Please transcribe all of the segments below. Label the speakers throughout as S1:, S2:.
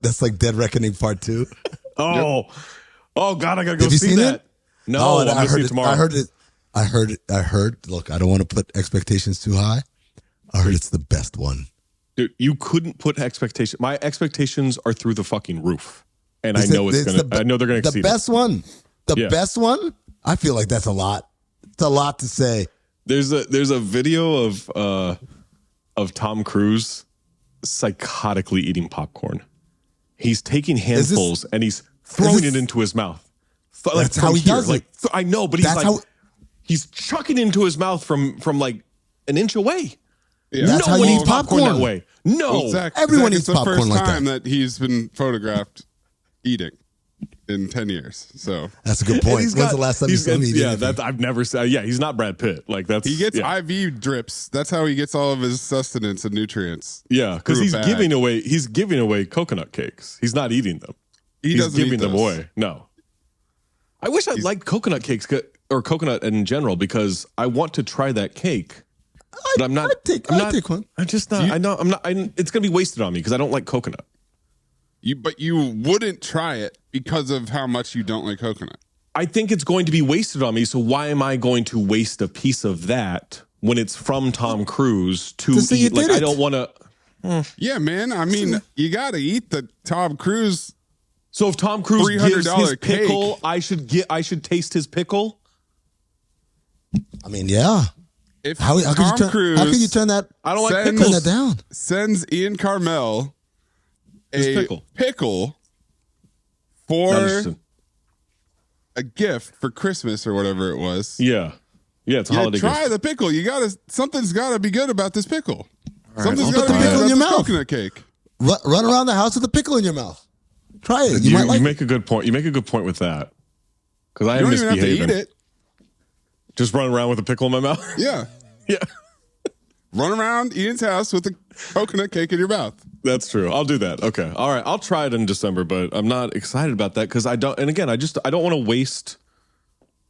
S1: That's like Dead Reckoning Part 2.
S2: Oh, oh God, I gotta go
S1: Have you
S2: see
S1: seen
S2: that.
S1: it?
S2: No, I'm gonna see it tomorrow.
S1: I heard. Look, I don't want to put expectations too high. I heard it's the best one.
S2: Dude, you couldn't put expectations. My expectations are through the fucking roof, and I know I know they're gonna exceed
S1: the best
S2: it.
S1: one. The best one. I feel like that's a lot. It's a lot to say.
S2: There's a video of Tom Cruise psychotically eating popcorn. He's taking handfuls and he's throwing it into his mouth.
S1: That's how he does it.
S2: I know, but he's chucking it into his mouth from like an inch away.
S1: Yeah. That's how you eat popcorn
S2: that way. No,
S1: everyone eats popcorn like that.
S3: It's the first time that he's been photographed eating in 10 years. So
S1: that's a good point. When's the last time you saw him eat anything?
S2: I've never said. Yeah, he's not Brad Pitt. Like
S3: he gets IV drips. That's how he gets all of his sustenance and nutrients.
S2: Yeah, because he's giving away coconut cakes. He's not eating them. He's giving them away. No. I wish I liked coconut cakes or coconut in general because I want to try that cake. But I'm not.
S1: I'd take one.
S2: I'm just not. I know. I'm not. It's gonna be wasted on me because I don't like coconut.
S3: But you wouldn't try it because of how much you don't like coconut.
S2: I think it's going to be wasted on me. So why am I going to waste a piece of that when it's from Tom Cruise to eat? Like I don't want to.
S3: Yeah, man. I mean, you got to eat the Tom Cruise.
S2: So if Tom Cruise gives his pickle, cake, I should taste his pickle.
S1: I mean, yeah.
S3: If
S1: how can you turn that?
S2: I don't like pickles.
S1: Turn that down.
S3: Sends Ian Carmel a pickle for a gift for Christmas or whatever it was.
S2: Yeah, it's a holiday.
S3: Try
S2: gift.
S3: the pickle. Something's got to be good about this pickle.
S1: Right,
S3: something's got to be good about this coconut cake.
S1: Run around the house with a pickle in your mouth. Try it. You might like.
S2: You make a good point. You make a good point with that because I am
S3: don't even
S2: misbehaving.
S3: have to eat it.
S2: Just run around with a pickle in my mouth.
S3: Yeah. Run around Ian's house with a coconut cake in your mouth.
S2: That's true. I'll do that. Okay. All right. I'll try it in December, but I'm not excited about that because I don't. And again, I don't want to waste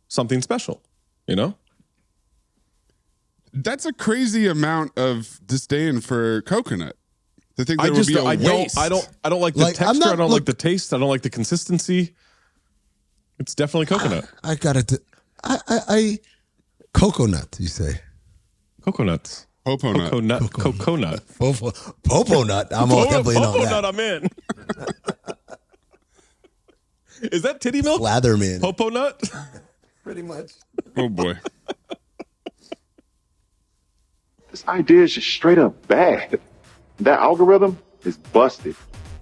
S2: something special. You know.
S3: That's a crazy amount of disdain for coconut. To think there would be a waste.
S2: I don't like the texture. I don't like the taste. I don't like the consistency. It's definitely coconut.
S1: I gotta. Coconut. You say.
S2: Coconuts.
S3: Poponut.
S2: Coconut.
S1: Poponut. I'm definitely on that.
S2: Poponut, I'm in. Is that titty milk?
S1: Latherman.
S2: Poponut?
S1: Pretty much.
S3: Oh, boy.
S4: This idea is just straight up bad. That algorithm is busted.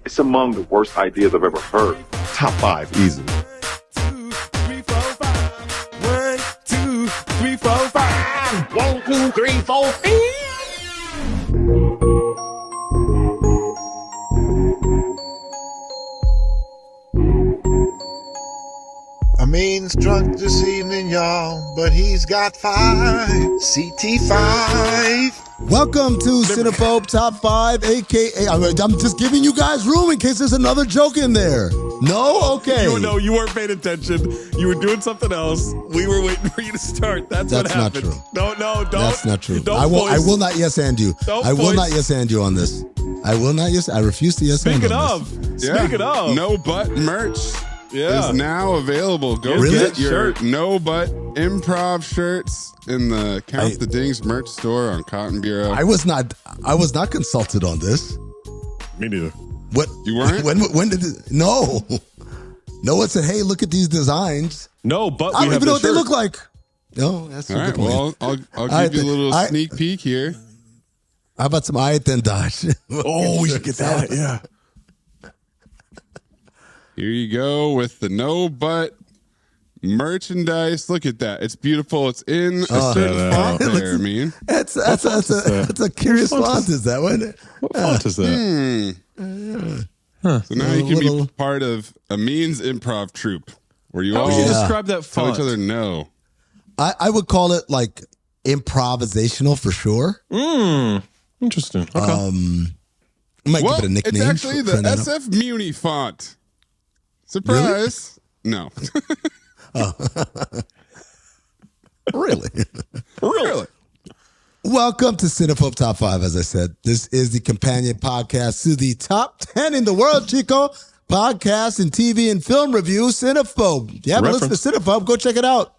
S4: It's among the worst ideas I've ever heard. Top 5 easily.
S5: 1, 2, 3, 4, 5. 1, 2, 3, 4, 5. 1, 2, 3, 4, 5.
S6: Amin's drunk this evening, y'all, but he's got 5. CT5.
S1: Welcome to Cinephobe Top 5, a.k.a. I'm just giving you guys room in case there's another joke in there. No? Okay.
S2: You weren't paying attention. You were doing something else. We were waiting for you to start. That's what happened.
S1: Not true.
S2: No, don't.
S1: That's not true.
S2: Don't
S1: I will not yes and you. I will not yes and you on this. I will not yes. I refuse to yes and you on this.
S2: Speaking of.
S3: No Butt merch is now available. Go get your No Butt improv shirts in the Count the Dings merch store on Cotton Bureau.
S1: I was not consulted on this.
S2: Me neither.
S1: What?
S3: You weren't?
S1: When did it? No. No one said, hey, look at these designs.
S2: No, but
S1: I don't even know what they look like. No, that's
S3: all right. Well, I'll give you a little sneak peek here.
S1: How about some Ayat and Dodge?
S2: Oh, we should get that. Yeah.
S3: Here you go with the No Butt merchandise. Look at that. It's beautiful. It's in a certain font there, I mean.
S1: That's a curious font, is that one?
S2: What font is that?
S3: So now you can be part of Amin's improv troupe where you all
S2: describe that
S3: tell
S2: font?
S3: each other no.
S1: I would call it like improvisational for sure.
S2: Interesting. Okay.
S1: I might give it a nickname.
S3: It's actually the SF Muni font. Surprise.
S1: Really?
S3: No.
S1: Really?
S3: Really?
S1: Welcome to Cinephobe Top 5, as I said. This is the companion podcast to the top 10 in the world, Chico. Podcast and TV and film review, Cinephobe. Yeah, but listen to Cinephobe. Go check it out.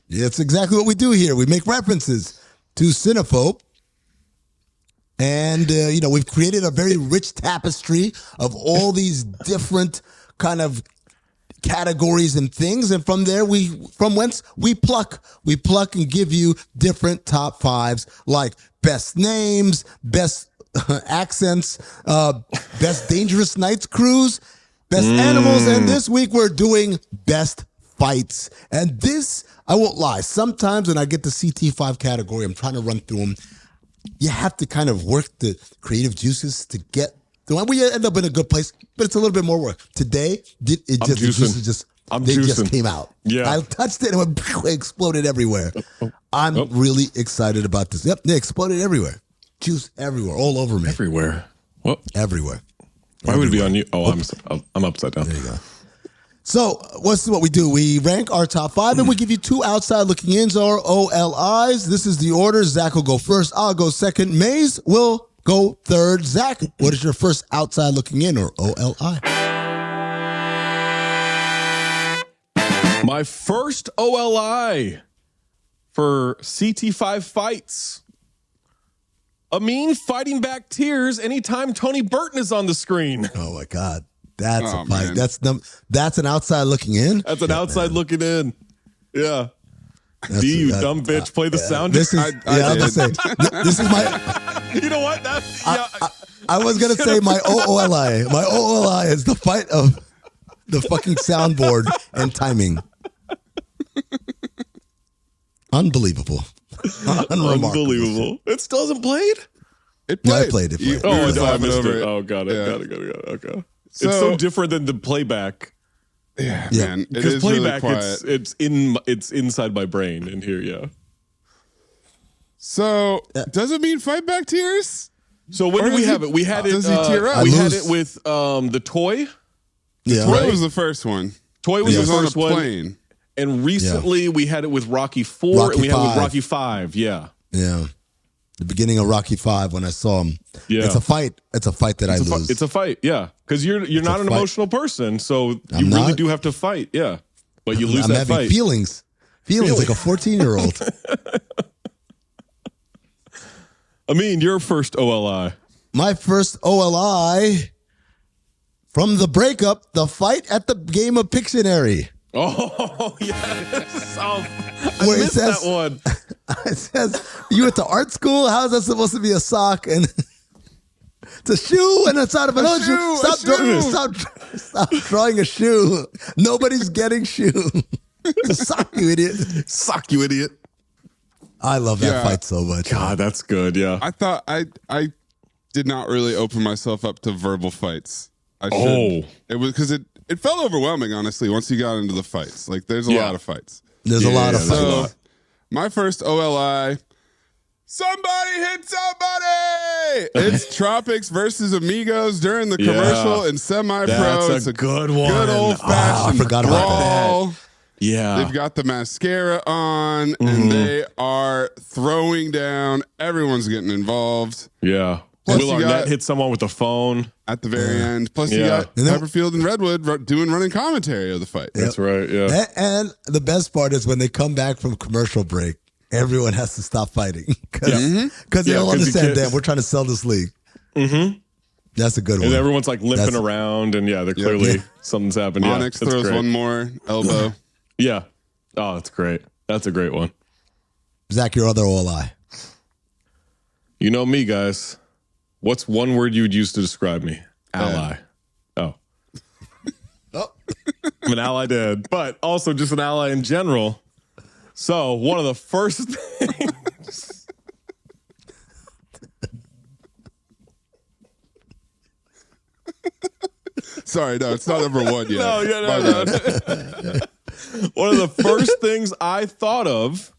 S1: Yeah, it's exactly what we do here. We make references to Cinephobe. And, we've created a very rich tapestry of all these different kind of categories and things, and from there from whence we pluck and give you different top fives, like best names, best accents, best dangerous nights cruise, best animals, and this week we're doing best fights. And this, I won't lie, sometimes when I get the CT5 category, I'm trying to run through them, you have to kind of work the creative juices to get. We end up in a good place, but it's a little bit more work. Today, the juices just came out. Yeah. I touched it and it exploded everywhere. I'm really excited about this. Yep, they exploded everywhere. Juice everywhere, all over me.
S2: Everywhere. What?
S1: Everywhere.
S2: Why would it be on you? Oh, I'm upside down.
S1: There you go. So, what's what we do? We rank our top 5, and we give you 2 outside looking ins or OLIs. This is the order. Zach will go first. I'll go second. Maze will go third. Zach, what is your first outside looking in or OLI?
S2: My first OLI for CT5 fights. Amin fighting back tears anytime Tony Burton is on the screen.
S1: Oh my God. That's a fight. Man. That's an outside looking in?
S2: That's an outside looking in. Yeah. You dumb bitch, play the sound.
S1: This is, I was gonna say, this is my...
S2: You know what?
S1: I was going to say my OOLI. My OOLI is the fight of the fucking soundboard and timing. Unbelievable.
S2: Unbelievable. It still hasn't played?
S3: It played.
S1: No, I played it.
S2: I missed it. Oh, got it. Okay. So, it's so different than the playback.
S3: Yeah, man.
S2: Because playback,
S3: really
S2: it's inside my brain in here, yeah.
S3: So, does it mean fight back tears?
S2: So when did we have it? We had it.
S3: Does he tear up?
S2: We had it with the toy.
S1: Yeah,
S3: Toy was the first one.
S2: Toy was the first
S3: on a
S2: one.
S3: Plane.
S2: And recently we had it with Rocky 4 and we had it with Rocky 5. Yeah.
S1: Yeah. The beginning of Rocky 5 when I saw him. Yeah. It's a fight. It's a fight that I lose.
S2: It's a fight. Yeah. Because you're not an emotional person, so you really do have to fight. Yeah. But you lose that fight.
S1: Feelings like a 14-year-old.
S2: Amin, your first OLI.
S1: My first OLI from the breakup, the fight at the game of Pictionary.
S2: Oh, yes. I missed that one.
S1: It says, you at the art school? How is that supposed to be a sock? And it's a shoe and it's out of another shoe. Stop drawing a shoe. Nobody's getting shoe. It's a sock, you idiot.
S2: Sock, you idiot.
S1: I love that fight so much.
S2: God, that's good. Yeah.
S3: I thought I did not really open myself up to verbal fights. It was because it felt overwhelming, honestly, once you got into the fights. Like, there's a lot of fights.
S1: There's a lot of fights.
S3: So, my first OLI, somebody hit somebody! It's Tropics versus Amigos during the commercial and semi-pro.
S2: That's a good one.
S3: Good old-fashioned
S1: I forgot about that.
S2: Yeah.
S3: They've got the mascara on, and they are throwing down. Everyone's getting involved.
S2: Yeah. Will Arnett hit someone with a phone
S3: at the very end. Plus, you got Pepperfield and Redwood doing running commentary of the fight.
S2: That's right. Yeah.
S1: And the best part is when they come back from commercial break, everyone has to stop fighting because they don't understand that we're trying to sell this league. Mm-hmm. That's a good one.
S2: And everyone's like limping around, and they're clearly something's happened.
S3: Onyx throws one more elbow.
S2: Yeah. Oh, that's great. That's a great one.
S1: Zach, your other OLI.
S2: You know me, guys. What's one word you would use to describe me? Ally. Oh. I'm an ally dad, but also just an ally in general. So one of the first things.
S3: Sorry, no, it's not number one yet.
S2: No. One of the first things I thought of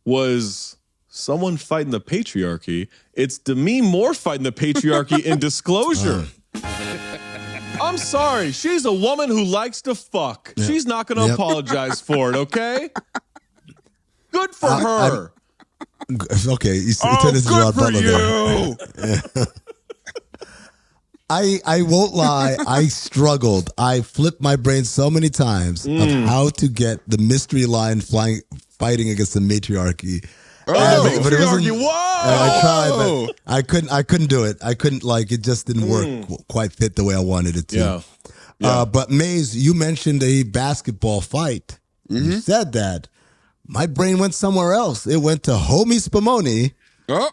S2: was someone fighting the patriarchy. It's Demi Moore fighting the patriarchy in Disclosure. I'm sorry. She's a woman who likes to fuck. Yeah. She's not going to apologize for it, okay? Good for her.
S1: Okay, you
S3: good for you.
S1: I won't lie. I struggled. I flipped my brain so many times of how to get the mystery line fighting against the matriarchy. But it wasn't.
S2: Whoa!
S1: I tried, but I couldn't do it. I couldn't it just didn't work quite fit the way I wanted it to.
S2: Yeah.
S1: But Mayes, you mentioned a basketball fight. You said that. My brain went somewhere else. It went to Homie Spumoni.
S3: Oh.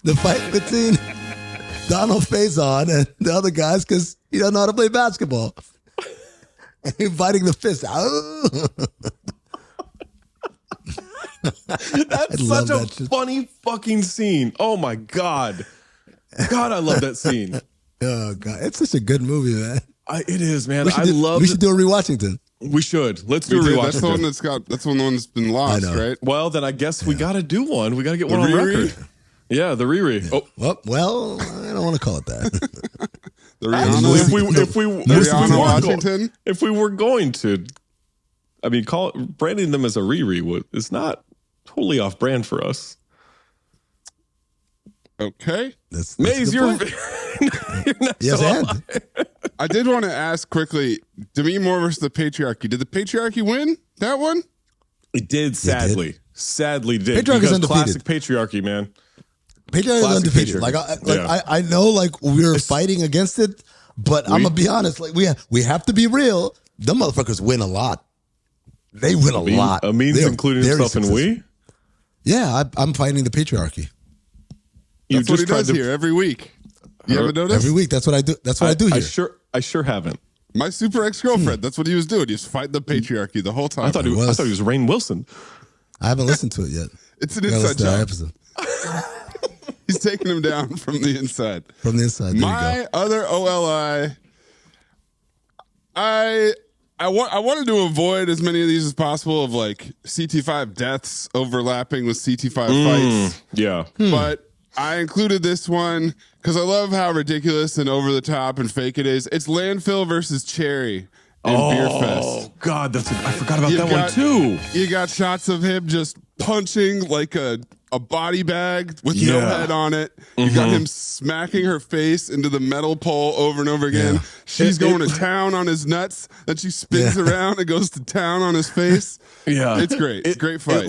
S1: The fight between Donald Faison and the other guys because he doesn't know how to play basketball. And he's fighting the fist.
S2: That's such a funny fucking scene. Oh my God. God, I love that scene.
S1: Oh God. It's such a good movie, man.
S2: It is, man.
S1: We should do a rewatchington.
S2: We should. Let's do a rewatch.
S3: That's the one that's the one that's been lost, right?
S2: Well, then I guess we got to do one. We got to get one on record. Yeah, the Riri.
S1: Yeah. Oh, well, I don't want to call it that.
S3: The Rihanna
S2: if we were going to, I mean, branding them as a Riri is not totally off brand for us.
S3: Okay.
S1: That's
S2: Mayes, you're not
S1: yes, and
S3: I did want to ask quickly, Demi Moore versus the patriarchy. Did the patriarchy win that one?
S2: It did, sadly. Sadly did.
S1: Patriarchy's undefeated.
S2: Classic patriarchy, man.
S1: Patriarchy is undefeated.
S2: Patriarchy.
S1: I know we're fighting against it, but I'm gonna be honest. We have to be real. Them motherfuckers win a lot. They win a lot.
S2: Amin's including himself in we?
S1: Yeah, I'm fighting the patriarchy.
S3: That's what he does here every week. You ever notice?
S1: Every week. That's what I do. That's what I do here.
S2: I sure haven't.
S3: My super ex-girlfriend, that's what he was doing. He was fighting the patriarchy the whole time.
S2: I thought he was Rainn Wilson.
S1: I haven't listened to it yet.
S3: It's an inside job. He's taking him down from the inside.
S1: From the inside. There
S3: My other OLI, I wanted to avoid as many of these as possible of CT5 deaths overlapping with CT5 fights.
S2: Yeah.
S3: But I included this one because I love how ridiculous and over the top and fake it is. It's Landfill versus Cherry in Beer Fest.
S2: Oh, God, I forgot about that one too.
S3: You got shots of him just punching like a body bag with no head on it. You got him smacking her face into the metal pole over and over again. Yeah. She's going to town on his nuts. Then she spins around and goes to town on his face. Yeah. It's great. It's a great fight.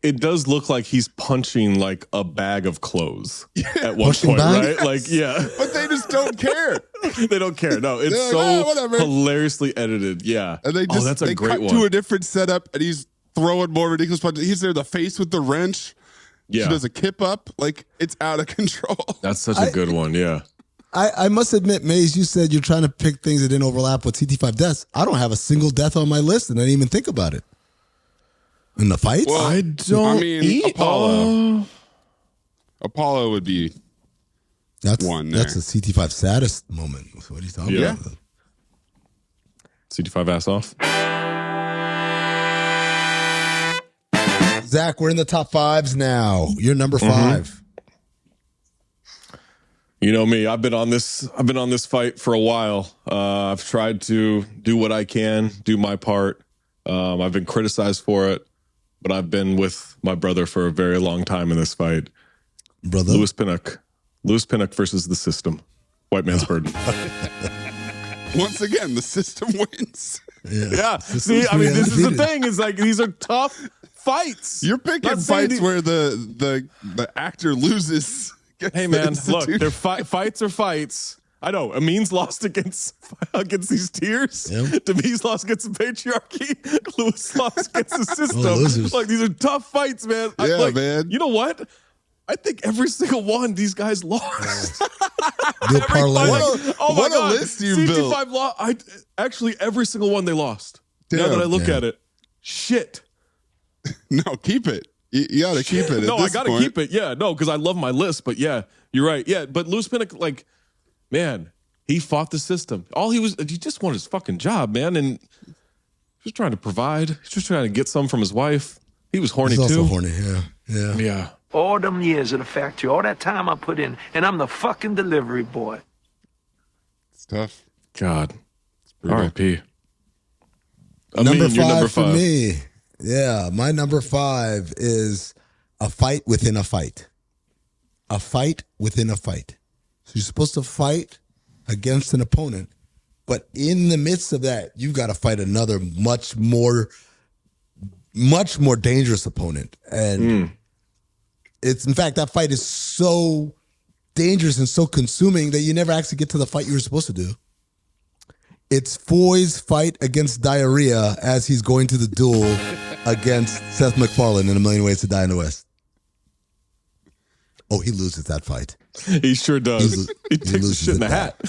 S2: It does look like he's punching like a bag of clothes at one point, right? But
S3: they just don't care.
S2: They don't care. No, it's hilariously edited. Yeah.
S3: And they
S2: that's a great
S3: cut
S2: one.
S3: to a different setup and he's throwing more ridiculous punches. He's there, the face with the wrench. Yeah. She does a kip up. It's out of control.
S2: That's such a good one. Yeah.
S1: I must admit, Mayes, you said you're trying to pick things that didn't overlap with CT5 deaths. I don't have a single death on my list, and I didn't even think about it. In the fights?
S3: Well,
S2: I don't
S3: Apollo. Apollo would be one there.
S1: That's a CT5 saddest moment. What are you talking about?
S2: CT5 ass off.
S1: Zach, we're in the top fives now. You're number 5.
S2: You know me. I've been on this fight for a while. I've tried to do what I can, do my part. I've been criticized for it, but I've been with my brother for a very long time in this fight.
S1: Brother?
S2: Lewis Pinnock versus the system. White man's burden.
S3: Once again, the system wins.
S2: Yeah. See, I mean, this is the thing. Is these are tough fights.
S3: You're picking fights where the actor loses.
S2: Hey man, look, they're fights are fights. I know. Amin's lost against these tiers. Yep. Demi's lost against the patriarchy. Lewis lost against the system. These are tough fights, man.
S3: Man.
S2: You know what? I think every single one these guys lost.
S1: Do a parlay.
S3: What a list you built.
S2: CT5 lost. Actually, every single one they lost. Now that I look at it, shit.
S3: No, keep it. You got to keep it.
S2: No, I got to keep it. Yeah, no, because I love my list. But yeah, you're right. Yeah, but Lewis Pinnock, man, he fought the system. He just wanted his fucking job, man, and he was trying to provide. He's just trying to get some from his wife. He was horny too.
S1: Also horny, yeah.
S7: All them years in the factory, all that time I put in, and I'm the fucking delivery boy.
S3: It's tough.
S2: God, R.I.P.
S1: Number 5 for me. Yeah, my number 5 is a fight within a fight. A fight within a fight. So you're supposed to fight against an opponent, but in the midst of that, you've got to fight another much more dangerous opponent. And it's, in fact, that fight is so dangerous and so consuming that you never actually get to the fight you were supposed to do. It's Foy's fight against diarrhea as he's going to the duel against Seth MacFarlane in A Million Ways to Die in the West. Oh, he loses that fight.
S2: He sure does. He takes the shit in the hat.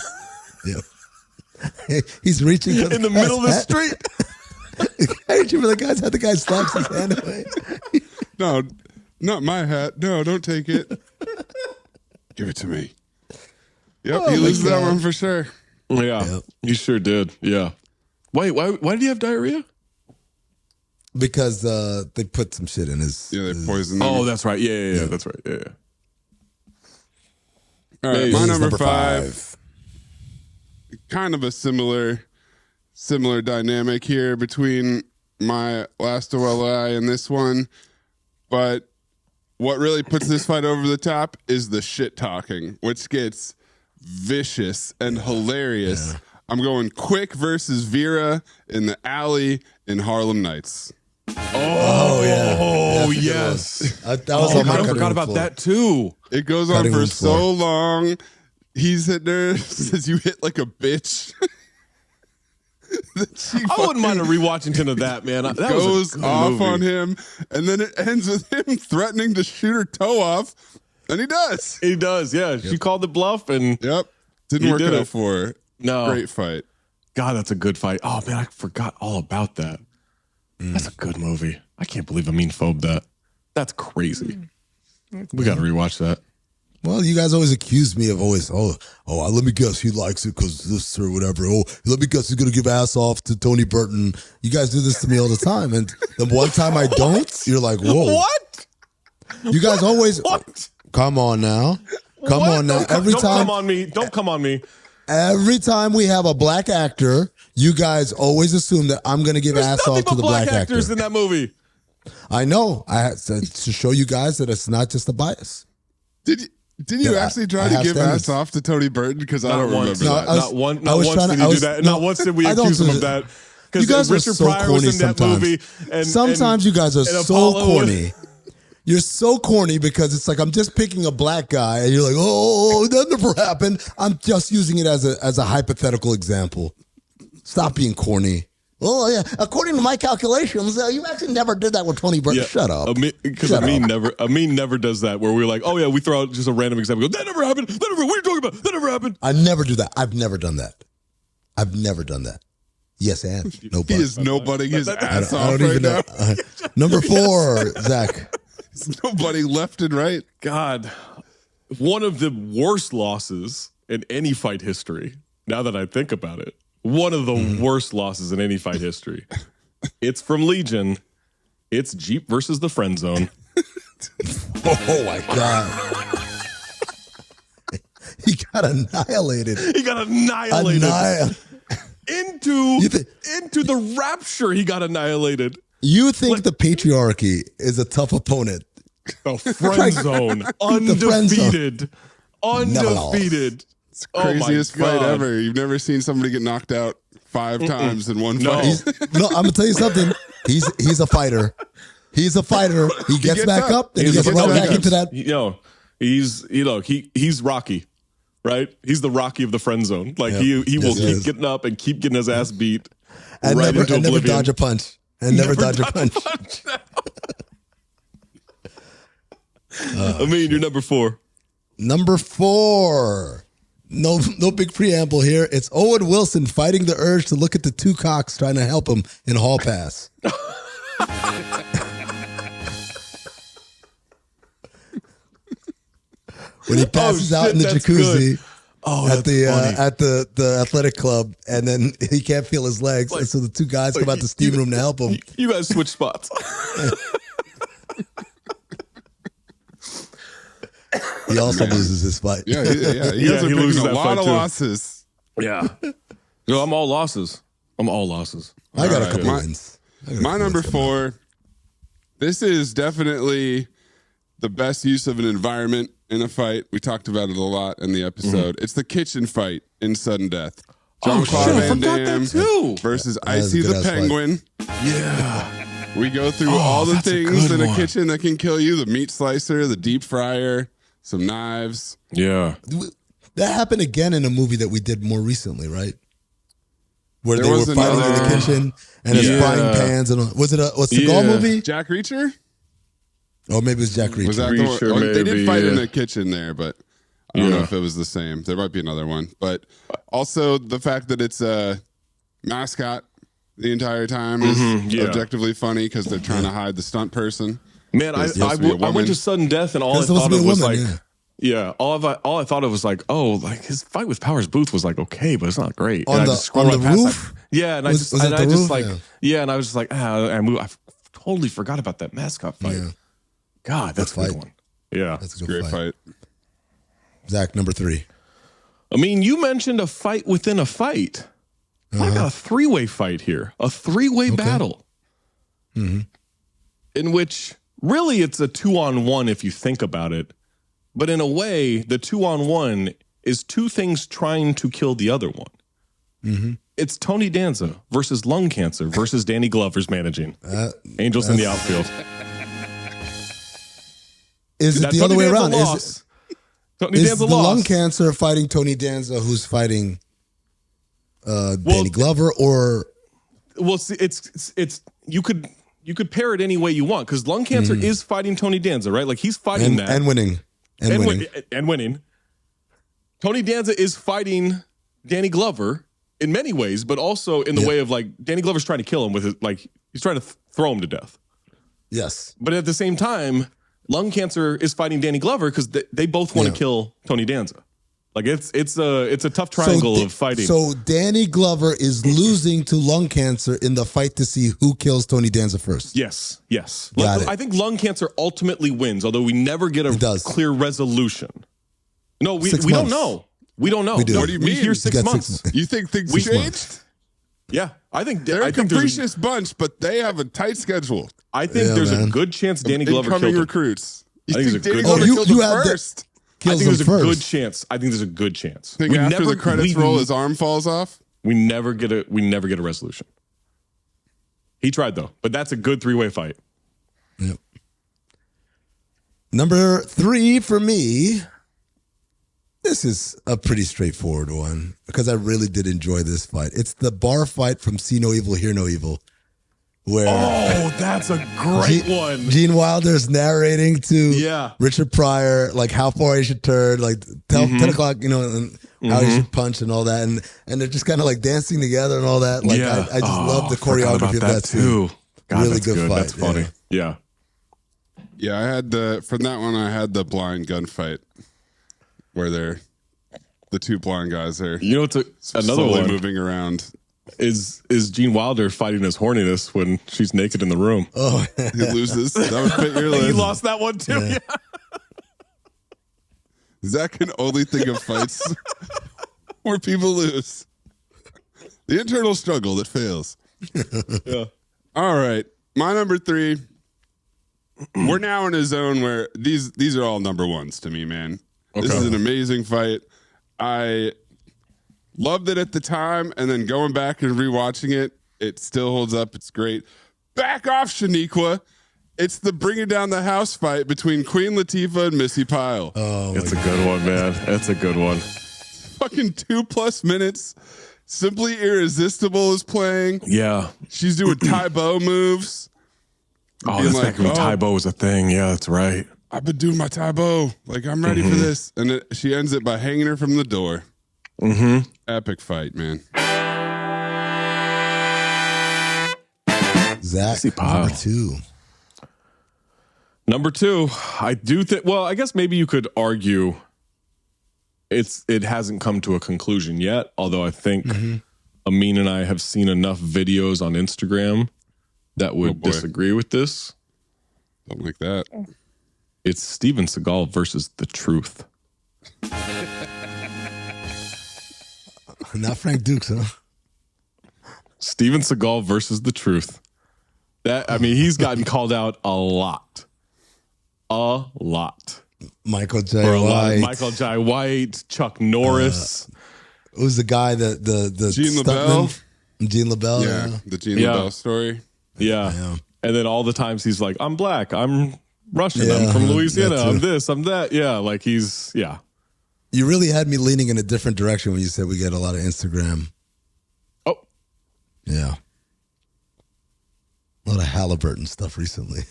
S1: Yeah. He's reaching for
S2: in the middle of the street.
S1: Reaching for the guy's hat. The guy slaps his hand away.
S3: No, not my hat. No, don't take it. Give it to me. Yep, he loses that one for sure.
S2: Yeah, he sure did. Yeah. Wait, why did he have diarrhea?
S1: Because they put some shit in his.
S3: Yeah, they poisoned him.
S2: Oh, that's right. Yeah. That's right. Yeah.
S3: All right, my number five. Kind of a similar dynamic here between my last OLI and this one, but what really puts this fight over the top is the shit talking, which gets vicious and hilarious. Yeah. I'm going Quick versus Vera in the alley in Harlem Nights.
S1: Oh yeah.
S2: Oh yes.
S1: That was on my
S2: I forgot about that too.
S3: It goes on for so long. He's hitting her, says you hit like a bitch.
S2: I wouldn't mind a rewatching of that, man. That
S3: goes off
S2: movie.
S3: on him, and then it ends with him threatening to shoot her toe off, and he does.
S2: He does, yeah. Yep. She called the bluff, and
S3: didn't work out for her.
S2: No,
S3: great fight.
S2: God, that's a good fight. Oh man, I forgot all about that. That's a good movie. I can't believe Amin phobed that. That's crazy. We got to rewatch that.
S1: Well, you guys always accuse me of let me guess he likes it because this or whatever. Oh, let me guess he's going to give ass off to Tony Burton. You guys do this to me all the time. And the one time I don't, you're like, whoa.
S2: What?
S1: You guys always, come on now. Come on now.
S2: Don't come on me. Don't come on me.
S1: Every time we have a black actor, you guys always assume that I'm going to give ass off to the black
S2: actors
S1: actor.
S2: In that movie.
S1: I know. I had to show you guys that it's not just a bias.
S3: Did you actually try to give ass off to Tony Burton? Because I don't remember that.
S2: Not once did you do that. Not once did we accuse him of that.
S1: You guys
S2: Richard
S1: are so
S2: Pryor
S1: corny
S2: was in that
S1: sometimes.
S2: movie. And
S1: sometimes you guys are so corny. You're so corny because it's like I'm just picking a black guy and you're like, oh, that never happened. I'm just using it as a hypothetical example. Stop being corny. Oh, yeah. According to my calculations, you actually never did that with Tony Burton. Yeah. Shut up.
S2: Because Amin never does that where we're like, oh, yeah, we throw out just a random example. That never happened. What are you talking about? That never happened.
S1: I never do that. I've never done that. Yes, and no.
S3: He is nobodying his ass off.
S1: I don't even know. Number 4, Zach.
S3: There's nobody left and right.
S2: God, one of the worst losses in any fight history, now that I think about it, one of the worst losses in any fight history. It's from Legion. It's Jeep versus the Friend Zone.
S1: Oh, my God. He got annihilated.
S2: Into the rapture, he got annihilated.
S1: You think the patriarchy is a tough opponent.
S2: The Friend Zone. Undefeated. Undefeated.
S3: It's the craziest fight ever. You've never seen somebody get knocked out 5 times in one fight.
S1: No, I'm going to tell you something. He's a fighter. He's a fighter. He gets back up, and he gets right back into that.
S2: He's Rocky, right? He's the Rocky of the Friend Zone. Like he will keep getting up and keep getting his ass beat.
S1: And
S2: right
S1: never dodge a punch. Never dodge a punch.
S2: I mean, you're number 4.
S1: Number 4. No big preamble here. It's Owen Wilson fighting the urge to look at the 2 cocks trying to help him in Hall Pass. When he passes out in the jacuzzi at the athletic club, and then he can't feel his legs, and so the 2 guys come out the steam room to help him.
S2: You guys switch spots.
S1: He also loses his fight.
S3: Yeah. He loses a lot of losses.
S2: Yeah. No, I'm all losses. I
S1: got a couple wins.
S3: My number 4. This is definitely the best use of an environment in a fight. We talked about it a lot in the episode. It's the kitchen fight in Sudden Death. Jean-Claude Van Damme versus Icy the Penguin.
S2: Yeah.
S3: We go through all the things in a kitchen that can kill you. The meat slicer, the deep fryer, some knives.
S2: Yeah.
S1: That happened again in a movie that we did more recently, right? Where they were fighting in the kitchen and there's frying pans. And was it a Seagal movie?
S3: Jack Reacher?
S1: Or maybe it was Jack Reacher.
S3: Was that the one? They did fight in the kitchen there, but I don't know if it was the same. There might be another one. But also the fact that it's a mascot the entire time is objectively funny because they're trying to hide the stunt person.
S2: Man, I went to Sudden Death and all I thought of was like... Yeah, all I thought of was like, oh, like his fight with Powers Booth was like okay, but it's not great.
S1: On the roof?
S2: And I was just like, I totally forgot about that mascot fight. Yeah. God, that's a good one. Yeah,
S1: that's a
S3: great fight.
S1: Zach, number 3.
S2: I mean, you mentioned a fight within a fight. I got a 3-way fight here, a 3-way battle, in which really it's a 2-on-1 if you think about it. But in a way, the 2-on-1 is two things trying to kill the other one. It's Tony Danza versus lung cancer versus Danny Glover's managing. Angels in the outfield.
S1: Is it the other way around? Is
S2: Tony Danza
S1: the lung cancer fighting Tony Danza, who's fighting Danny Glover, or?
S2: Well, see, it's you could pair it any way you want because lung cancer is fighting Tony Danza, right? Like he's fighting that
S1: and winning.
S2: And winning. Tony Danza is fighting Danny Glover in many ways, but also in the way of like Danny Glover's trying to kill him with his, like he's trying to throw him to death.
S1: Yes.
S2: But at the same time, lung cancer is fighting Danny Glover because they both want to kill Tony Danza. Like it's a tough triangle of fighting.
S1: So Danny Glover is losing to lung cancer in the fight to see who kills Tony Danza first.
S2: Yes.
S1: I
S2: think lung cancer ultimately wins, although we never get a clear resolution. No, we don't know. We don't know.
S1: We do.
S3: What do you mean?
S2: We hear 6 months.
S3: You think things changed?
S2: Yeah, I think
S3: they're a capricious bunch, but they have a tight schedule.
S2: I think there's a good chance Danny Glover killed him.
S3: Recruits.
S2: I think there's a good
S3: Danny Glover killed him first?
S2: I think there's a good chance. I think there's a good chance.
S3: Think after the credits roll, his arm falls off?
S2: We never get a resolution. He tried though, but that's a good 3-way fight.
S1: Yep. Number 3 for me. This is a pretty straightforward one because I really did enjoy this fight. It's the bar fight from See No Evil, Hear No Evil. Where
S2: that's a great one.
S1: Gene Wilder's narrating to Richard Pryor, like how far he should turn, like 10 o'clock, and how he should punch and all that. And they're just kind of like dancing together and all that. Like I just love the choreography of that too.
S2: God,
S1: really good fight.
S2: That's funny. Yeah.
S3: Yeah, I had from that one I had the blind gunfight where they're the two blind guys there.
S2: It's another one
S3: moving around.
S2: Is Gene Wilder fighting his horniness when she's naked in the room?
S1: Oh,
S3: he loses. That would fit your list.
S2: He lost that one too. Yeah.
S3: Zach can only think of fights where people lose. The internal struggle that fails.
S2: Yeah.
S3: All right, my number 3. We're now in a zone where these are all number 1s to me, man. Okay. This is an amazing fight. I loved it at the time, and then going back and rewatching it, it still holds up. It's great. Back off, Shaniqua. It's the bringing down the house fight between Queen Latifah and Missy Pyle.
S2: Oh, it's a good one, man. That's a good one.
S3: Fucking 2+ minutes. Simply Irresistible is playing.
S2: Yeah.
S3: She's doing Taebo moves.
S2: Oh, that's like when Taebo was a thing. Yeah, that's right.
S3: I've been doing my Taebo. Like, I'm ready for this. And she ends it by hanging her from the door. Epic fight, man.
S1: Zach, number 2.
S2: Number 2, I do think. Well, I guess maybe you could argue it hasn't come to a conclusion yet. Although I think Amin and I have seen enough videos on Instagram that would disagree with this.
S3: Don't like that.
S2: It's Steven Seagal versus The Truth.
S1: Not Frank Dukes, huh?
S2: Steven Seagal versus The Truth. He's gotten called out a lot. a lot.
S1: Michael J. White.
S2: Michael J. White, Chuck Norris.
S1: Who's the guy the
S3: Gene LaBelle?
S1: Gene LaBelle.
S3: Yeah, the Gene LaBelle story.
S2: Yeah. And then all the times he's like, I'm black, I'm Russian, I'm from Louisiana, I'm this, I'm that. Yeah, like he's,
S1: You really had me leaning in a different direction when you said we get a lot of Instagram.
S2: Oh.
S1: Yeah. A lot of Halliburton stuff recently.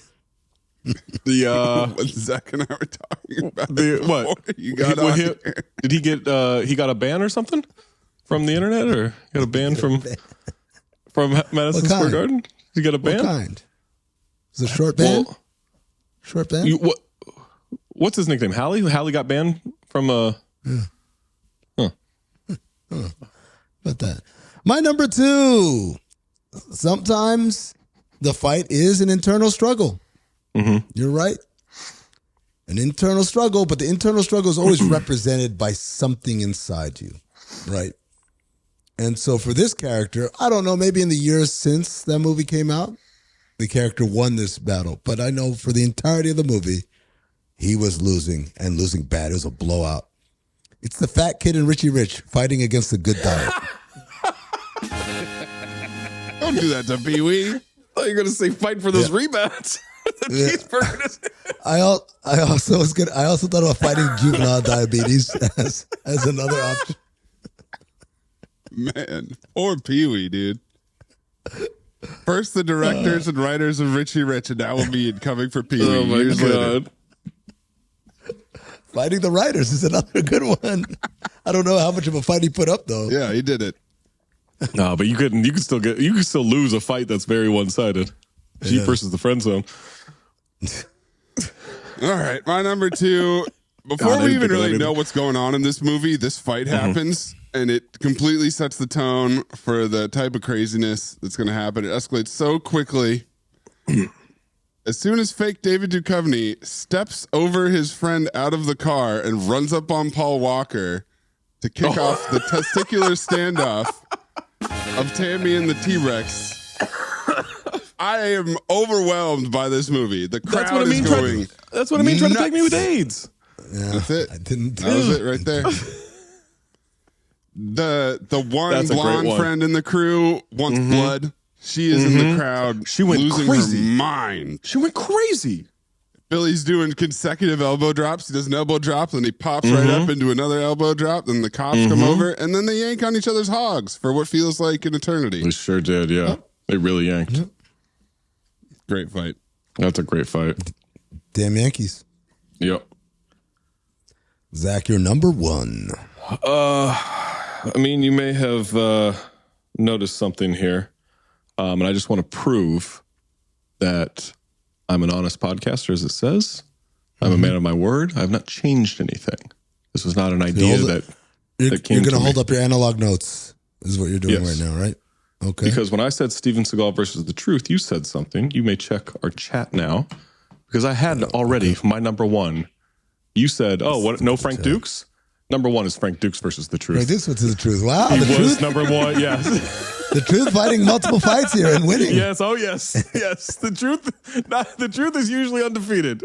S3: What Zach and I were talking about.
S2: What?
S3: You got
S2: did he get he got a ban or something from the internet, or got a ban from Madison Square Garden? He got a ban?
S1: What kind? Is it a short ban? Short ban?
S2: What's his nickname? Hallie? Hallie got banned from
S1: About that. My number 2. Sometimes the fight is an internal struggle.
S2: Mm-hmm.
S1: You're right. An internal struggle, but the internal struggle is always represented by something inside you, right? And so for this character, I don't know, maybe in the years since that movie came out, the character won this battle. But I know for the entirety of the movie, he was losing, and losing bad. It was a blowout. It's the fat kid and Richie Rich fighting against the good diet.
S3: Don't do that to Pee-wee.
S2: I thought you were going to say fight for those rebounds.
S1: I also thought about fighting juvenile diabetes as another option.
S3: Man, or Pee-wee, dude. First the directors and writers of Richie Rich, and now we'll be coming for Pee-wee.
S2: Oh my God.
S1: Fighting the writers is another good one. I don't know how much of a fight he put up though.
S3: Yeah, he did it.
S2: No, but you could still lose a fight that's very one-sided. Jeep versus the friend zone.
S3: All right, my number 2. Before we even really know what's going on in this movie, this fight happens, and it completely sets the tone for the type of craziness that's going to happen. It escalates so quickly. As soon as fake David Duchovny steps over his friend out of the car and runs up on Paul Walker to kick off the testicular standoff of Tammy and the T-Rex, I am overwhelmed by this movie. The crowd is going.
S2: That's what I mean. Trying to take me with AIDS.
S1: Yeah,
S3: that's it.
S1: That
S3: was it right there. The one blonde friend in the crew wants blood. She is in the crowd.
S2: She went
S3: losing
S2: crazy.
S3: her mind.
S2: She went crazy.
S3: Billy's doing consecutive elbow drops. He does an elbow drop, then he pops right up into another elbow drop. Then the cops come over, and then they yank on each other's hogs for what feels like an eternity.
S2: They sure did, yeah. They really yanked.
S1: Yep.
S3: Great fight.
S2: That's a great fight.
S1: Damn Yankees.
S2: Yep.
S1: Zach, you're number 1.
S2: I mean, you may have noticed something here, and I just want to prove that I'm an honest podcaster, as it says. I'm a man of my word. I have not changed anything. This was not an idea that came
S1: You're going to hold
S2: me.
S1: up your analog notes, is what you're doing right now, right? Okay.
S2: Because when I said Steven Seagal versus the truth, you said something. You may check our chat now, because I had already my number 1. You said, "Oh, what? No Frank Dukes." Number 1 is Frank Dukes versus the truth.
S1: Frank Dukes versus the truth. Wow,
S2: He
S1: the
S2: was
S1: truth.
S2: number 1. Yes.
S1: The truth fighting multiple fights here and winning.
S2: Yes. Oh, yes. Yes. The truth is usually undefeated.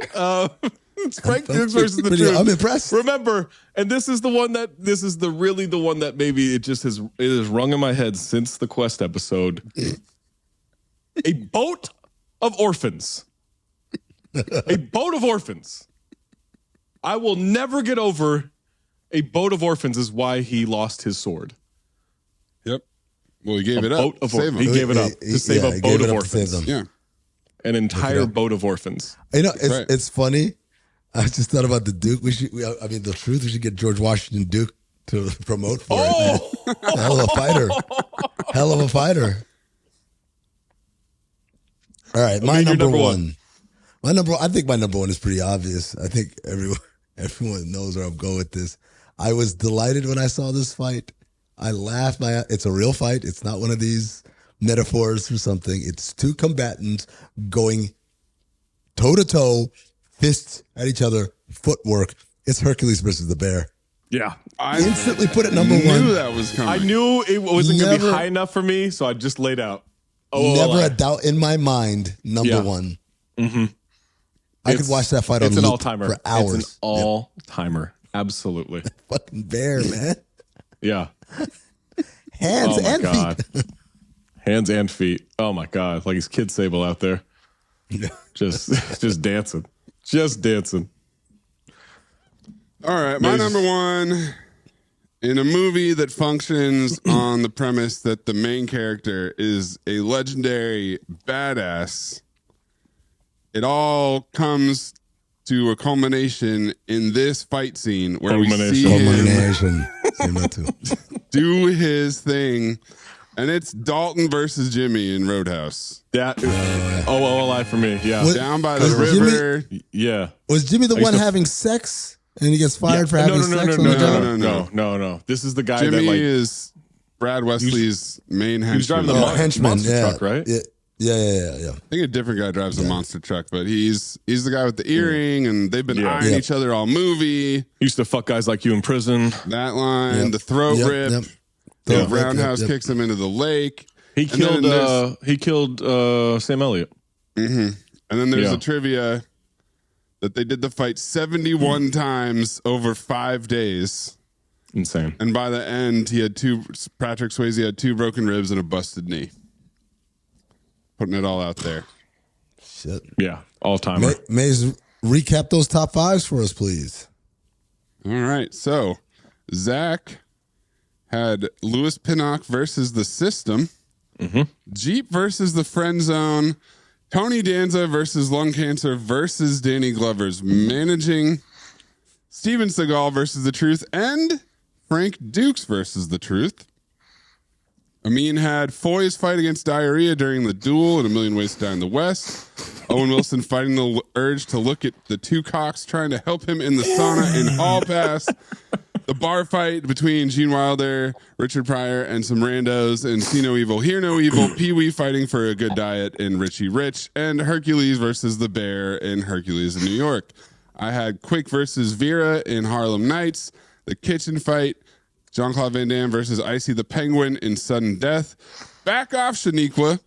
S2: It's Frank Dukes versus the truth.
S1: I'm impressed.
S2: Remember, and this is the one that maybe it has rung in my head since the Quest episode. A boat of orphans. A boat of orphans. I will never get over a boat of orphans is why he lost his sword.
S3: Yep. Well, he gave it up.
S2: He gave it up to save a boat of orphans.
S3: Yeah.
S2: An entire boat of orphans.
S1: You know, it's funny. I just thought about the Duke. The truth. We should get George Washington Duke to promote for it. Hell of a fighter. Hell of a fighter. All right, my number one. I think my number 1 is pretty obvious. I think everyone knows where I'm going with this. I was delighted when I saw this fight. I laughed. It's a real fight. It's not one of these metaphors for something. It's 2 combatants going toe-to-toe, fists at each other, footwork. It's Hercules versus the bear.
S2: Yeah.
S3: I
S1: instantly put it number 1.
S3: I knew that was coming.
S2: I knew it wasn't going to be high enough for me, so I just laid out.
S1: Never a doubt in my mind, number 1.
S2: Mm-hmm.
S1: I could watch that fight on
S2: It's an
S1: loop
S2: all-timer.
S1: for hours.
S2: It's an all-timer. Absolutely.
S1: Fucking bear, man.
S2: Yeah.
S1: Hands and feet.
S2: Hands and feet. Oh my God. Like he's Kid Sable out there. Just dancing. Just dancing.
S3: All right. My number one, in a movie that functions on the premise that the main character is a legendary badass, it all comes to a culmination in this fight scene where we see him do his thing, and it's Dalton versus Jimmy in Roadhouse.
S2: That OLI for me. Yeah.
S3: Down by the river.
S2: Yeah.
S1: Was Jimmy the one having sex and he gets fired for having sex?
S2: No. This is the guy
S3: Jimmy
S2: that
S3: is Brad Wesley's main henchman.
S2: He was driving the monster truck, right?
S1: Yeah.
S3: I think a different guy drives a monster truck, but he's the guy with the earring, and they've been eyeing each other all movie.
S2: Used to fuck guys like you in prison.
S3: That line, the throat rip, the roundhouse kicks him into the lake.
S2: He killed Sam Elliott.
S3: Mm-hmm. And then there's a trivia that they did the fight 71 times over 5 days.
S2: Insane.
S3: And by the end, Patrick Swayze had 2 broken ribs and a busted knee. Putting it all out there.
S1: Shit.
S2: Yeah, all timer.
S1: Mayes, recap those top 5s for us, please.
S3: All right. So, Zach had Louis Pinnock versus The System, Jeep versus The Friend Zone, Tony Danza versus Lung Cancer versus Danny Glover's Managing, Steven Seagal versus The Truth, and Frank Dukes versus The Truth. Amin had Foy's fight against diarrhea during the duel in A Million Ways to Die in the West. Owen Wilson fighting the urge to look at the 2 cocks trying to help him in the sauna in Hall Pass. The bar fight between Gene Wilder, Richard Pryor, and some randos in See No Evil, Hear No Evil. Pee-wee fighting for a good diet in Richie Rich. And Hercules versus the Bear in Hercules in New York. I had Quick versus Vera in Harlem Nights. The kitchen fight. Jean-Claude Van Damme versus Icy the Penguin in Sudden Death. Back off, Shaniqua.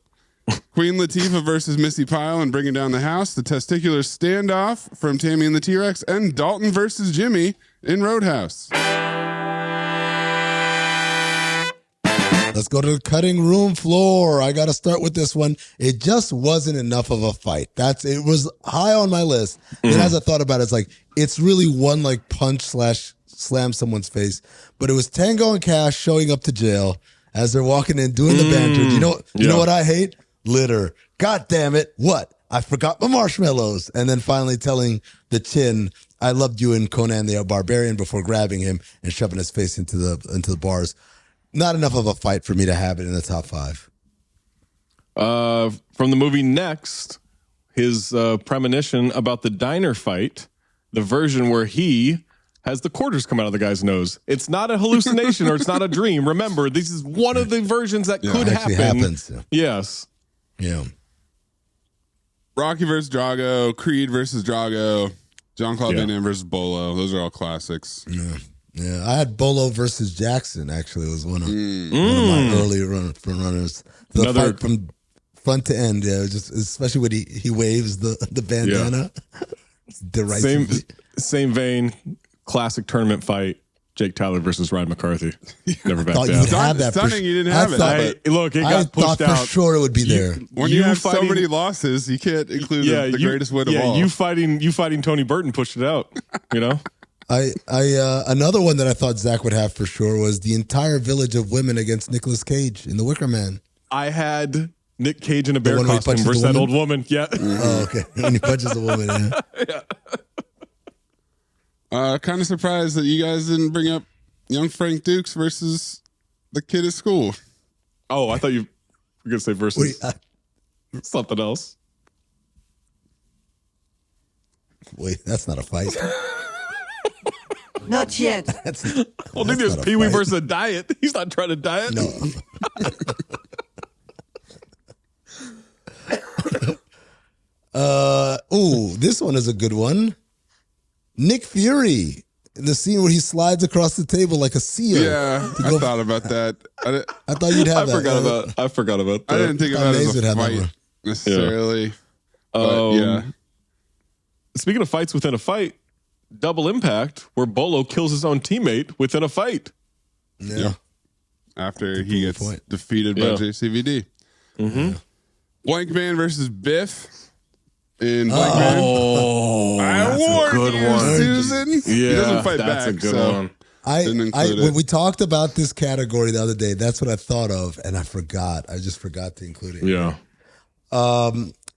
S3: Queen Latifah versus Missy Pyle in Bringing Down the House. The Testicular Standoff from Tammy and the T-Rex. And Dalton versus Jimmy in Roadhouse.
S1: Let's go to the cutting room floor. I got to start with this one. It just wasn't enough of a fight. It was high on my list. And as I thought about it, it's like, it's really one like punch / slam someone's face. But it was Tango and Cash showing up to jail as they're walking in, doing the banter. You know what I hate? Litter. God damn it. What? I forgot my marshmallows. And then finally telling the Chin, I loved you in Conan the Barbarian, before grabbing him and shoving his face into the bars. Not enough of a fight for me to have it in the top 5.
S2: From the movie Next, his premonition about the diner fight, the version where he has the quarters come out of the guy's nose. It's not a hallucination or it's not a dream. Remember, this is one of the versions that could happen.
S1: Happens.
S2: Yes.
S1: Yeah.
S3: Rocky versus Drago, Creed versus Drago, Jean-Claude Van Damme versus Bolo. Those are all classics.
S1: Yeah. I had Bolo versus Jackson, actually. It was one of my early runners. The fight from front to end, just especially when he waves the bandana.
S2: Same vein. Classic tournament fight, Jake Tyler versus Ryan McCarthy. Never back down.
S1: You'd have that.
S3: Stunning you didn't have it.
S2: Look, it got pushed out.
S1: For sure it would be there.
S3: When you have so many losses, you can't include the greatest win of all.
S2: You fighting Tony Burton pushed it out, you know?
S1: Another one that I thought Zach would have for sure was the entire village of women against Nicolas Cage in The Wicker Man.
S2: I had Nick Cage in a bear costume versus that old woman. Yeah.
S1: Oh, okay. When he punches a woman,
S2: yeah.
S3: Kind of surprised that you guys didn't bring up young Frank Dukes versus the kid at school.
S2: Oh, I thought you were going to say versus something else.
S1: Wait, that's not a fight.
S8: Not yet.
S2: Well, then there's Pee Wee versus a diet. He's not trying to diet.
S1: No. This one is a good one. Nick Fury, in the scene where he slides across the table like a seal.
S3: Yeah, I thought about that.
S1: I thought you'd have that.
S2: I forgot about that.
S3: I didn't think about it as a fight necessarily.
S2: Yeah. speaking of fights within a fight, Double Impact, where Bolo kills his own teammate within a fight.
S3: Yeah. After he gets defeated by JCVD.
S2: Mm-hmm.
S3: Blank Man versus Biff in Blank Man.
S2: Oh,
S3: I warned you,
S2: one.
S3: Susan.
S2: Yeah,
S3: he doesn't fight
S2: that's
S3: back.
S2: a good one.
S1: When we talked about this category the other day, that's what I thought of, and I forgot. I just forgot to include it.
S2: Yeah.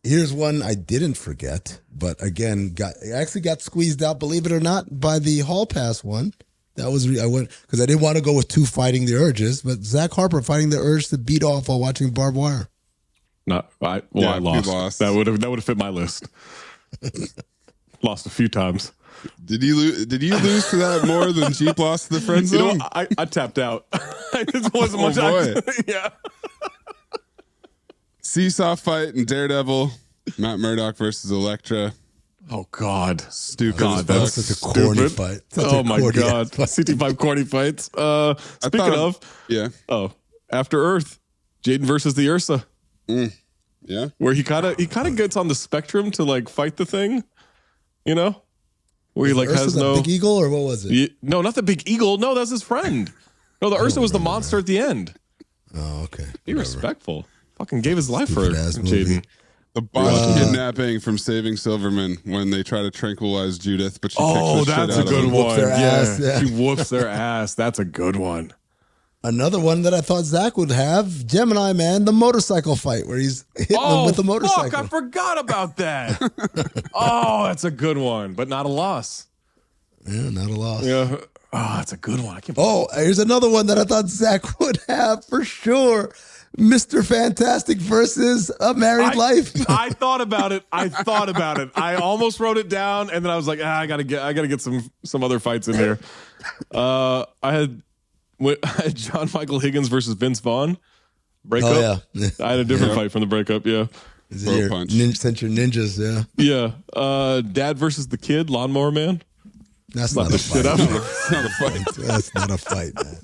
S1: Here's one I didn't forget, but again, actually got squeezed out, believe it or not, by the Hall Pass one. That was I went because I didn't want to go with two fighting the urges, but Zach Harper fighting the urge to beat off while watching barbed wire.
S2: I lost. That would have fit my list. Lost a few times.
S3: Did you lose to that more than Jeep lost to the friend zone?
S2: You know, I tapped out. It wasn't much.
S3: Boy.
S2: Yeah.
S3: Seesaw fight and Daredevil. Matt Murdock versus Elektra.
S2: Oh God,
S3: stupid!
S2: God,
S1: that's such a corny fight.
S2: Oh my God, CT5 corny fights. Speaking of, After Earth, Jaden versus the Ursa.
S3: Yeah,
S2: where he kind of gets on the spectrum to like fight the thing, you know, where he like has no
S1: big eagle or what was it?
S2: No, not the big eagle. No, that's his friend. No, the Ursa was the monster at the end.
S1: Oh, okay.
S2: Be respectful. Fucking gave his life for Jaden.
S3: The botched kidnapping from Saving Silverman when they try to tranquilize Judith, but she kicks the shit out of them.
S2: That's a good one.
S1: Yeah.
S2: She whoops their ass. That's a good one.
S1: Another one that I thought Zach would have, Gemini Man, the motorcycle fight where he's hitting them with the motorcycle.
S2: Fuck, I forgot about that. That's a good one, but not a loss.
S1: Yeah, not a loss.
S2: Yeah. Oh, that's a good one.
S1: Here's another one that I thought Zach would have for sure. Mr. Fantastic versus A Married Life.
S2: I thought about it. I almost wrote it down, and then I was like, I gotta get some other fights in here. I had John Michael Higgins versus Vince Vaughn. Breakup.
S1: Oh, yeah.
S2: I had a different fight from the breakup. Yeah.
S1: Since you're ninjas, yeah.
S2: Yeah. Dad versus the Kid, Lawnmower Man.
S1: That's not a fight.
S3: It's not a fight.
S1: That's not a fight, man.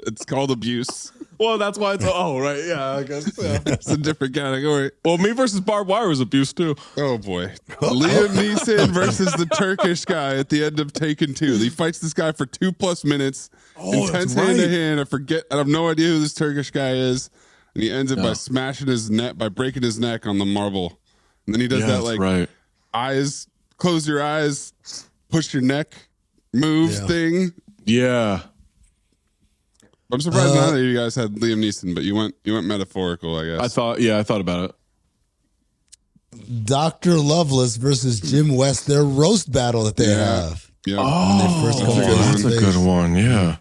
S3: It's called abuse.
S2: Well, that's why it's right. Yeah, I guess. Yeah.
S3: It's a different category.
S2: Well, me versus barbed wire was abuse too.
S3: Oh boy. Liam Neeson versus the Turkish guy at the end of Taken 2. He fights this guy for 2+ minutes. Intense hand to hand. I have no idea who this Turkish guy is. And he ends it by smashing his neck, by breaking his neck on the marble. And then he does that eyes, close your eyes, push your neck, move thing.
S2: Yeah.
S3: I'm surprised none of you guys had Liam Neeson, but you went metaphorical, I guess.
S2: I thought about it.
S1: Dr. Lovelace versus Jim West, their roast battle that they have.
S3: Yeah.
S2: That's a good one. Yeah.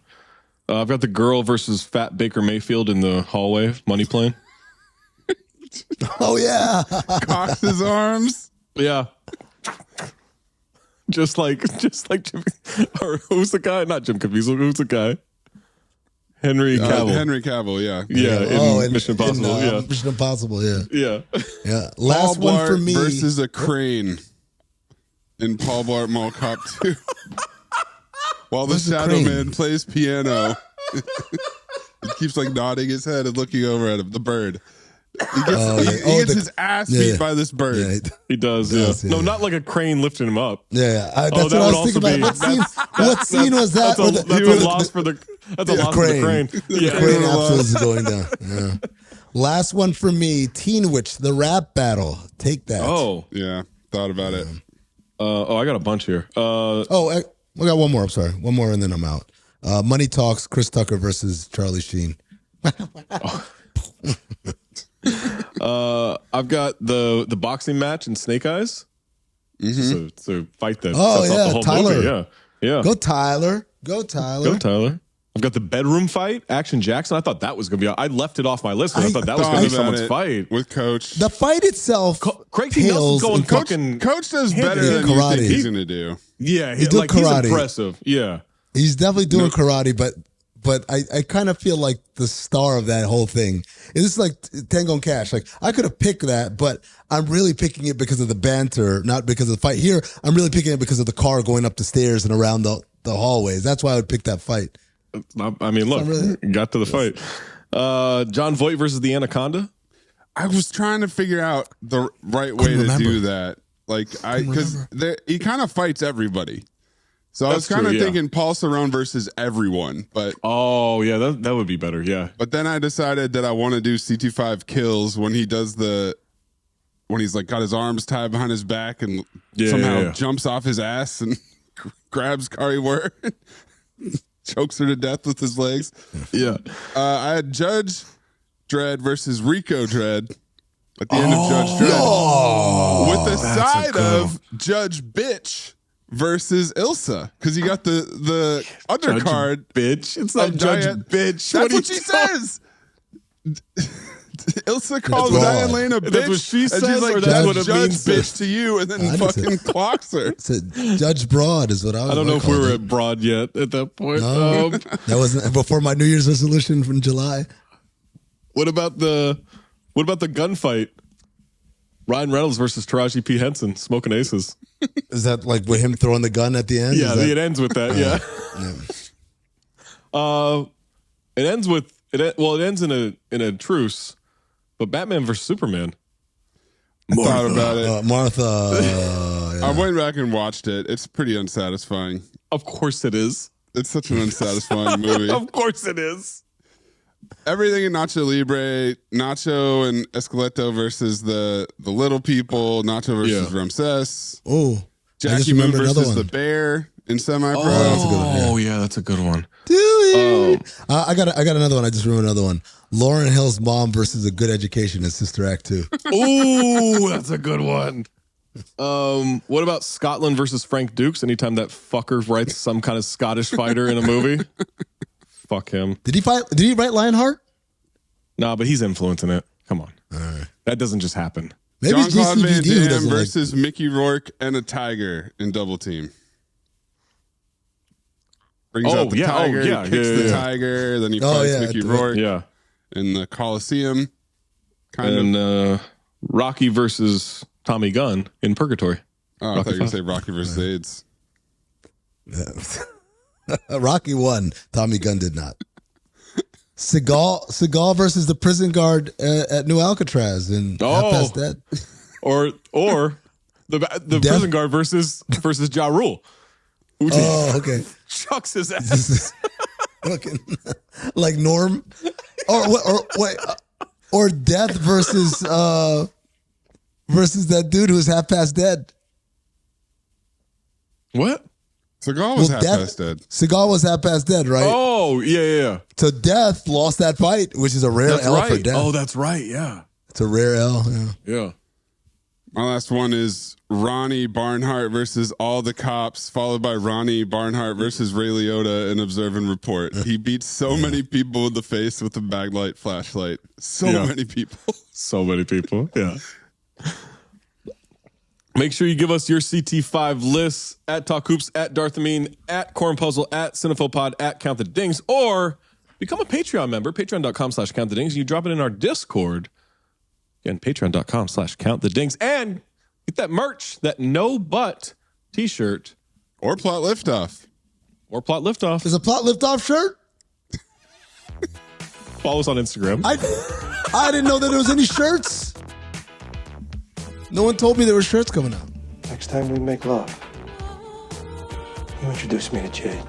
S2: I've got the girl versus fat Baker Mayfield in the hallway, money plane.
S1: Oh yeah.
S3: Cocks his arms.
S2: Yeah. Just like Jim, or who's the guy? Not Jim Caviezel. Who's the guy? Henry Cavill.
S3: Henry Cavill, yeah.
S2: Yeah, in Mission Impossible.
S1: Mission Impossible, yeah.
S2: Yeah.
S1: Yeah. Last
S3: Paul
S1: one for
S3: Blart
S1: me.
S3: versus a crane in Paul Blart Mall Cop 2. While the Shadow Man plays piano. He keeps like nodding his head and looking over at him, the bird. He gets his ass beat by this bird.
S2: Yeah, he does, yeah. No, not like a crane lifting him up.
S1: Yeah, that's what I was thinking about. What scene was that?
S2: That's a loss for the crane.
S1: The crane absolutely is going down. Yeah. Last one for me, Teen Witch, the rap battle. Take that.
S3: Oh. Yeah, thought about it.
S2: I got a bunch here.
S1: I got one more. I'm sorry. One more and then I'm out. Money Talks, Chris Tucker versus Charlie Sheen.
S2: I've got the boxing match in Snake Eyes.
S3: Mm-hmm.
S2: It's a fight that
S1: sets
S2: up the whole
S1: Tyler.
S2: movie. Yeah.
S1: Go Tyler.
S2: I've got the bedroom fight, Action Jackson. I thought that was going to be. I left it off my list, but I thought that was going to be someone's fight
S3: with Coach.
S1: The fight itself.
S2: Craig T. Nelson's going fucking.
S3: Coach does better than you think he's going to do.
S2: Yeah, he's impressive. Yeah,
S1: he's definitely doing karate, but I kind of feel like the star of that whole thing is like Tango and Cash. Like I could have picked that, but I'm really picking it because of the banter, not because of the fight. Here, I'm really picking it because of the car going up the stairs and around the hallways. That's why I would pick that fight.
S2: I mean, look, got to the fight. John Voight versus the Anaconda.
S3: I was trying to figure out the right way to do that. Like because he kind of fights everybody. So I was
S2: That's
S3: kind of
S2: true, yeah.
S3: thinking Paul Cerrone versus everyone, but
S2: Oh yeah, that would be better. Yeah.
S3: but then I decided that I want to do CT5 kills when he does when he's like got his arms tied behind his back and somehow jumps off his ass and grabs Kari Wurr, chokes her to death with his legs.
S2: Yeah.
S3: I had Judge Dredd versus Rico Dredd at the end of Judge Dredd with the side of Judge Bitch versus Ilsa, because you got the undercard.
S2: Bitch. It's not Judge Bitch.
S3: That's what she says. Ilsa calls Diane Lane a bitch.
S2: That's what she says,
S3: and she's like,
S2: or that's what it
S3: Judge
S2: means?
S3: bitch to you, and then fucking clocks her.
S1: Judge Broad is what I was.
S2: I don't know if we were at Broad yet at that point.
S1: No, that wasn't before my New Year's resolution from July.
S2: What about the gunfight? Ryan Reynolds versus Taraji P. Henson, smoking aces.
S1: Is that like with him throwing the gun at the end?
S2: Yeah, it ends with that. Yeah. It ends with it. Well, it ends in a truce. But Batman versus Superman.
S3: I thought about it.
S1: Martha.
S3: I went back and watched it. It's pretty unsatisfying.
S2: Of course it is.
S3: It's such an unsatisfying movie.
S2: Of course it is.
S3: Everything in Nacho Libre, Nacho and Esqueleto versus the little people, Nacho versus Ramses.
S1: Oh,
S3: Jackie Moon versus the bear in semi-pro.
S2: Oh, yeah, that's a good one.
S1: I got another one. I just remembered another one. Lauryn Hill's mom versus A Good Education in Sister Act 2.
S2: Ooh, that's a good one. What about Scotland versus Frank Dukes? Anytime that fucker writes some kind of Scottish fighter in a movie, fuck him.
S1: Did he write Lionheart?
S2: Nah, but he's influencing it. Come on.
S1: Right.
S2: That doesn't just happen.
S1: Maybe
S3: Jean-Claude Van
S1: GCVD who
S3: Damme
S1: doesn't
S3: versus Mickey Rourke and a tiger in Double Team. Brings out the tiger, kicks the tiger, then he fights Mickey Rourke in the Coliseum.
S2: Rocky versus Tommy Gunn in Purgatory.
S3: Oh, I thought you were going to say Rocky versus AIDS.
S1: Rocky won. Tommy Gunn did not. Seagal versus the prison guard at New Alcatraz in Half Past Dead.
S2: Or the prison guard versus Ja Rule.
S1: Oh, okay.
S2: Chucks his ass.
S1: Looking like Norm, or Death versus that dude who was half past dead.
S2: What?
S3: Seagal was half past dead.
S1: Seagal was half past dead, right?
S2: Oh, yeah.
S1: So Death lost that fight, which is a rare L for Death.
S2: Oh, that's right. Yeah.
S1: It's a rare L.
S2: Yeah.
S3: My last one is Ronnie Barnhart versus all the cops, followed by Ronnie Barnhart versus Ray Liotta in Observe and Report. He beats so many people in the face with a baglight flashlight. So many people.
S2: So many people. Yeah. Make sure you give us your CT5 lists at Talk Hoops, at Darth Amin, at Corn Puzzle, at Cinephopod, at Count the Dings, or become a Patreon member, patreon.com/Count the Dings. You drop it in our Discord. Again, patreon.com/Count the Dings. And get that merch, that No But t-shirt.
S3: Or Plot Liftoff.
S1: There's a Plot Liftoff shirt?
S2: Follow us on Instagram.
S1: I didn't know that there was any shirts. No one told me there were shirts coming out.
S8: Next time we make love, you introduce me to Jade.